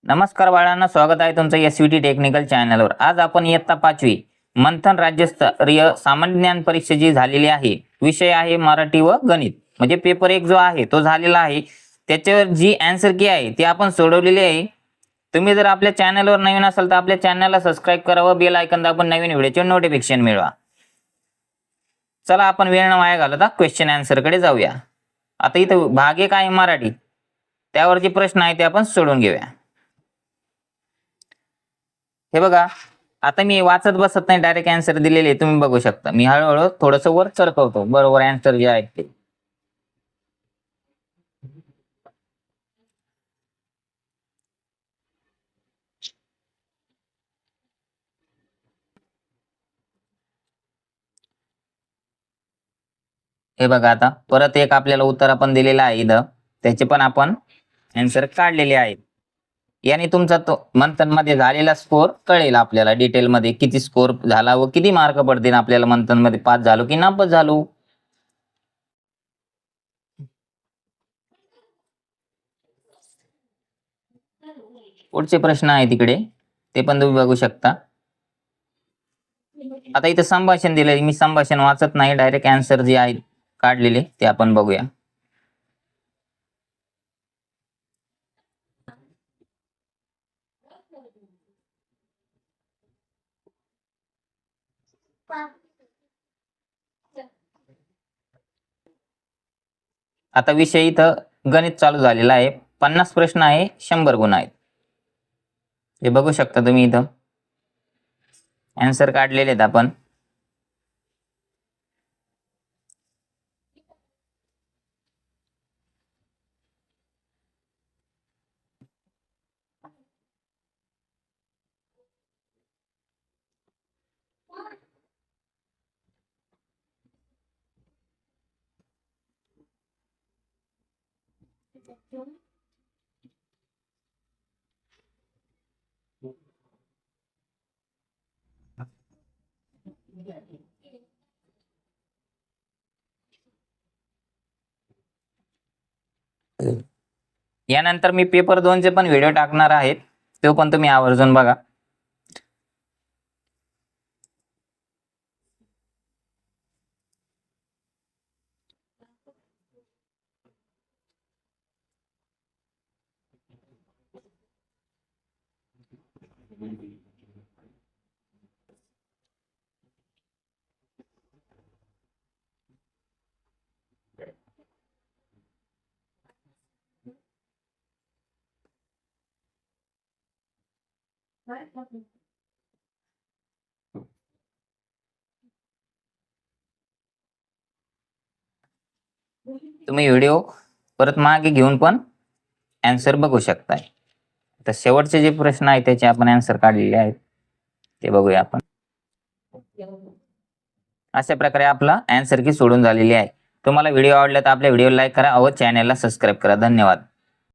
नमस्कार बाळांनो, स्वागत आहे तुमचं एसवीटी टेक्निकल चॅनलवर। आज आपण इयत्ता 5वी मंथन राज्यस्तरीय सामान्य ज्ञान परीक्षा जी झालेली आहे, विषय आहे मराठी व गणित। म्हणजे पेपर 1 जो आहे तो झालेला आहे, त्याच्यावर जी आन्सर की आहे ती आपण सोडवलेली आहे। तुम्ही जर आपल्या चॅनलवर नवीन असाल तर आपल्या चॅनलला सबस्क्राइब करा व बेल आयकॉन दाबून नवीन व्हिडिओचे नोटिफिकेशन मिळवा। चला आपण वेळ न वाया घालवता क्वेश्चन आन्सर कडे जाऊया। आता इथं भाग 1 आहे मराठी, त्यावर जे प्रश्न आहे ते आपण सोडवून घेऊया। हे बघा, आता मी वाचत बसत नाही, डायरेक्ट आन्सर दिलेले तुम्ही बघू शकता। मी हळूहळू थोडंसं वर सरकवतो, बरोबर आन्सर जे आहे ते। हे बघा, आता परत एक आपल्याला उत्तर आपण दिलेलं आहे इथं, त्याचे पण आपण आन्सर काढलेले आहेत। याने तुमचा तो मंथन मध्ये झालेला स्कोर कळेल आपल्याला डिटेल मध्ये, किती स्कोर झाला व किती मार्क पडतील आपल्याला मंथन मध्ये, पास झालो की नापास झालो। पुढचे प्रश्न आहे तिकडे, ते पण तुम्ही बघू शकता। आता इथे संभाषण दिलंय, मी संभाषण वाचत नाही, डायरेक्ट आन्सर जे आहे काढलेले ते आपण बघूया। आता विषय इथं गणित चालू झालेला आहे, 50 प्रश्न आहे, 100 गुण आहेत। हे बघू शकता तुम्ही, इथं आन्सर काढलेले आहेत आपण। यानंतर मी पेपर 2 चे पण व्हिडिओ टाकणार आहेत, तो पण तुम्ही आवर्जून बघा। तुम्ही व्हिडिओ परत मागे घेऊन पण आन्सर बघू शकताय। तर शेवटचे जे प्रश्न आहेत त्याचे आपण आन्सर काढलेले आहेत, ते बघूया आपण। अशा प्रकारे आपला आन्सर की सोडून झालेली आहे। तुम्हाला व्हिडिओ आवडला तर आपल्या व्हिडिओला लाईक करा व चॅनलला सबस्क्राइब करा। धन्यवाद।